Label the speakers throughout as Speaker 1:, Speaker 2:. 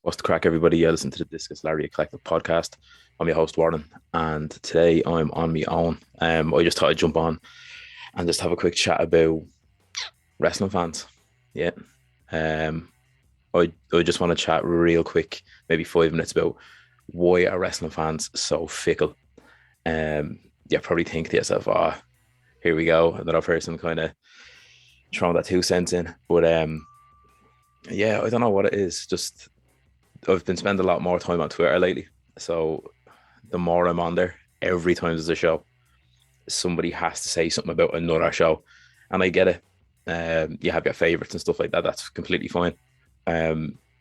Speaker 1: What's the crack, everybody? Yeah, listen to the Discus Larry Eclectic podcast. I'm your host, Warren, and today I'm on my own. I just thought I'd jump on and just have a quick chat about wrestling fans. Yeah. Um, I just want to chat real quick, maybe 5 minutes, about why are wrestling fans so fickle? You probably think to yourself, here we go, another person kind of throwing that 2 cents in. But yeah, I don't know what it is. Just I've been spending a lot more time on Twitter lately. So the more I'm on there, every time there's a show, somebody has to say something about another show. And I get it. You have your favorites and stuff like that. That's completely fine.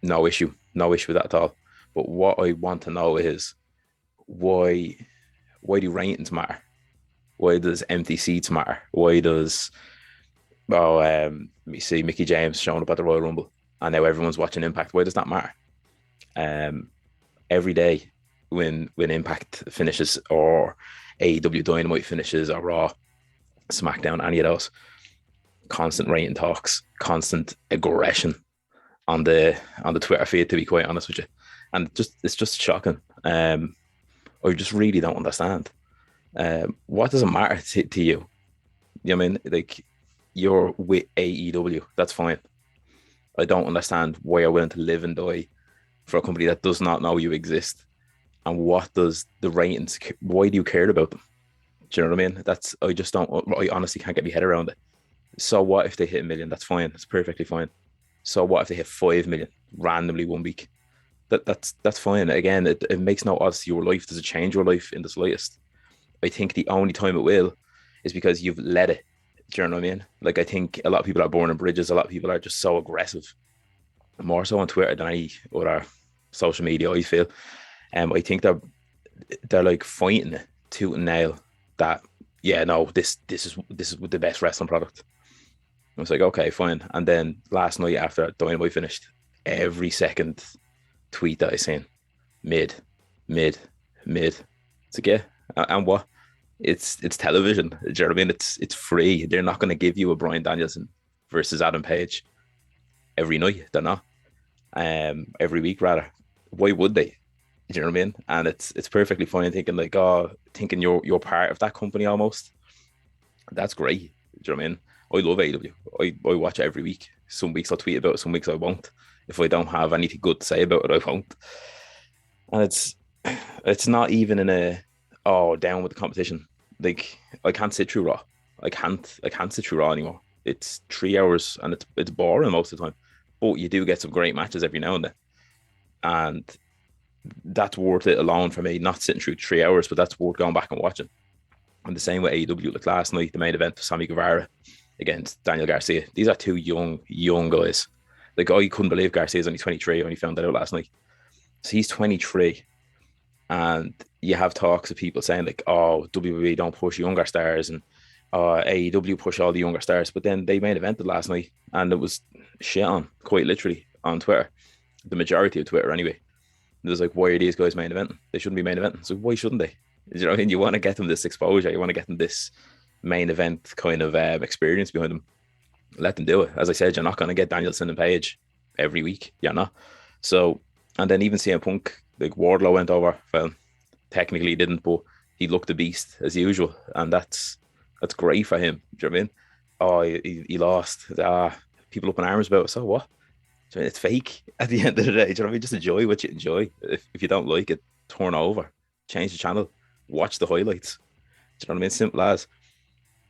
Speaker 1: No issue. No issue with that at all. But what I want to know is why do ratings matter? Why does empty seats matter? Why does let me see Mickey James showing up at the Royal Rumble and now everyone's watching Impact? Why does that matter? Every day when Impact finishes or AEW Dynamite finishes or Raw, SmackDown, any of those, constant rating talks, constant aggression on the Twitter feed, to be quite honest with you, and it's just shocking. I just really don't understand. What does it matter to you? You know what I mean? Like, you're with AEW, that's fine. I don't understand why you're willing to live and die for a company that does not know you exist. And what does the ratings? Why do you care about them? Do you know what I mean? I just don't. I honestly can't get my head around it. So what if they hit 1 million? That's fine. It's perfectly fine. So what if they hit 5 million randomly one week? That's fine. Again, it makes no odds to your life. Does it change your life in the slightest? I think the only time it will is because you've let it. Do you know what I mean? Like, I think a lot of people are born in bridges. A lot of people are just so aggressive, more so on Twitter than any other social media, I feel. I think they're like fighting it tooth and nail that, yeah, no, this is the best wrestling product. I was like, okay, fine. And then last night after Dynamite finished, every second tweet that I seen, mid, mid, mid. It's like, yeah, and what? It's television. Do you know what I mean? It's free. They're not going to give you a Bryan Danielson versus Adam Page every night. They're not. Every week rather. Why would they? Do you know what I mean? And it's perfectly fine thinking like, thinking you're part of that company almost. That's great. Do you know what I mean? I love AEW. I watch it every week. Some weeks I'll tweet about it, some weeks I won't. If I don't have anything good to say about it, I won't. And it's not even in a down with the competition. Like, I can't sit through Raw. I can't sit through Raw anymore. It's 3 hours and it's boring most of the time. But you do get some great matches every now and then. And that's worth it alone for me, not sitting through 3 hours, but that's worth going back and watching. And the same with AEW, like last night, the main event for Sammy Guevara against Daniel Garcia. These are two young guys. Like, I couldn't believe Garcia's only 23 when he found that out last night. So he's 23. And you have talks of people saying like, oh, WWE don't push younger stars and AEW push all the younger stars. But then they main evented last night and it was shit on, quite literally, on Twitter. The majority of Twitter anyway. It was like, why are these guys main eventing? They shouldn't be main eventing. So why shouldn't they? You know what I mean? You want to get them this exposure. You want to get them this main event kind of experience behind them. Let them do it. As I said, you're not going to get Danielson and Page every week. You're not. So, and then even CM Punk, like Wardlow went over. Well, technically he didn't, but he looked a beast as usual. And that's great for him. Do you know what I mean? Oh, he lost. People up in arms about it. So what? So it's fake at the end of the day. Do you know what I mean? Just enjoy what you enjoy. If you don't like it, turn over, change the channel, watch the highlights. Do you know what I mean? Simple as.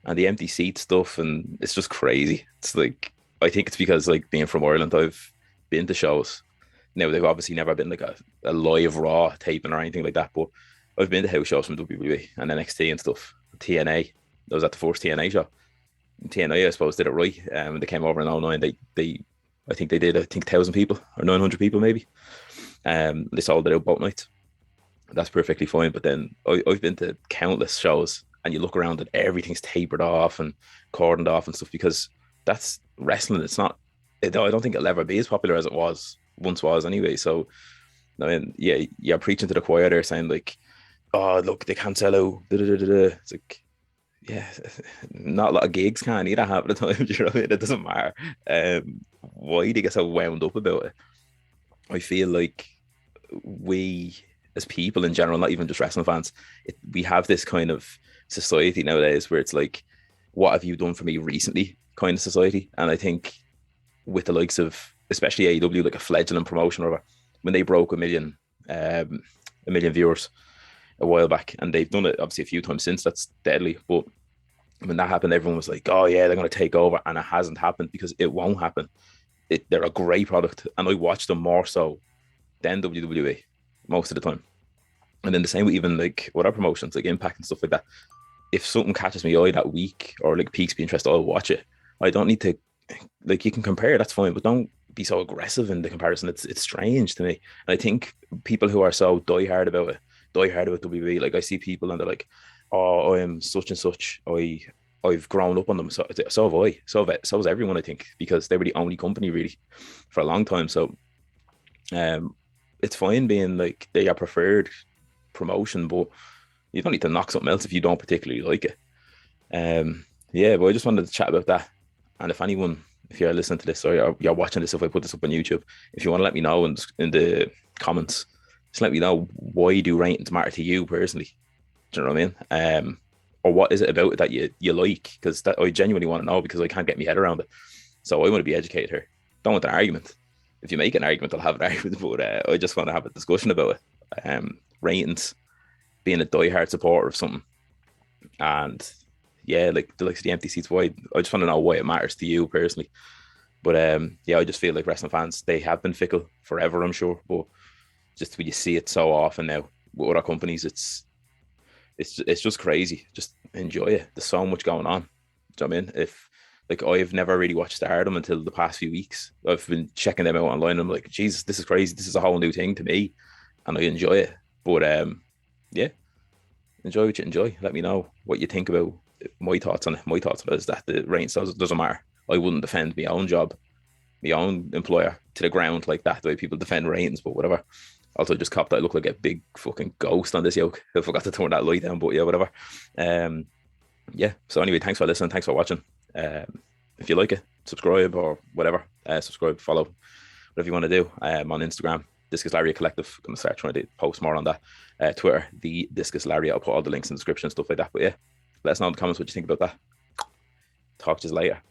Speaker 1: And the empty seat stuff, and it's just crazy. It's like, I think it's because, like, being from Ireland, I've been to shows. Now, they've obviously never been like a live Raw taping or anything like that, but I've been to house shows from WWE and NXT and stuff. TNA. I was at the first TNA show. TNA, I suppose, did it right. When they came over in '09, I think they did, 1,000 people or 900 people maybe. They sold it out both nights. That's perfectly fine. But then I've been to countless shows and you look around and everything's tapered off and cordoned off and stuff because that's wrestling. It's not, I don't think it'll ever be as popular as it once was anyway. So, I mean, yeah, you're preaching to the choir there saying like, oh, look, they can't sell out. Da, da, da, da, da. It's like, yeah, not a lot of gigs can either half the time. Do you know what I mean? It doesn't matter. Why do you get so wound up about it? I feel like we as people in general, not even just wrestling fans, we have this kind of society nowadays where it's like, what have you done for me recently kind of society. And I think with the likes of especially AEW, like a fledgling promotion or whatever, when they broke um, a million viewers a while back, and they've done it obviously a few times since. That's deadly. But when that happened, everyone was like, "Oh yeah, they're going to take over," and it hasn't happened because it won't happen. They're a great product, and I watch them more so than WWE most of the time. And then the same with even like other promotions like Impact and stuff like that. If something catches me eye that week or like piques my interest, I'll watch it. I don't need to like you can compare, that's fine, but don't be so aggressive in the comparison. It's strange to me. And I think people who are so die hard about WWE, like I see people and they're like, oh, I am such and such. I've grown up on them. So have I. So has everyone, I think, because they were the only company really for a long time. So um it's fine being like they are preferred promotion, but you don't need to knock something else if you don't particularly like it. Yeah, but I just wanted to chat about that. And if anyone, if you're listening to this or you're watching this, if I put this up on YouTube, if you want to let me know in the comments, just let me know, why do ratings matter to you personally? Do you know what I mean? Or what is it about it that you like? Because that I genuinely want to know, because I can't get my head around it. So I want to be educated here. Don't want an argument. If you make an argument, I'll have an argument. But I just want to have a discussion about it. Ratings, being a diehard supporter of something, and yeah, like the likes of the empty seats. Why? I just want to know why it matters to you personally. But yeah, I just feel like wrestling fans, they have been fickle forever, I'm sure. But just when you see it so often now with other companies, it's just crazy. Just enjoy it. There's so much going on. Do you know what I mean? If like I've never really watched Stardom until the past few weeks. I've been checking them out online. And I'm like, Jesus, this is crazy. This is a whole new thing to me, and I enjoy it. But yeah, enjoy what you enjoy. Let me know what you think about my thoughts on it. My thoughts on it is that the ratings doesn't matter. I wouldn't defend my own job, my own employer to the ground like that, the way people defend ratings, but whatever. Also, just cop that I look like a big fucking ghost on this yoke. I forgot to turn that light down, but yeah, whatever. Um, yeah. So anyway, thanks for listening. Thanks for watching. If you like it, subscribe or whatever. Subscribe, follow, whatever you want to do. On Instagram, Discus Lariat Collective. Gonna start trying to post more on that. Twitter, the Discus Lariat. I'll put all the links in the description and stuff like that. But yeah, let us know in the comments what you think about that. Talk to you later.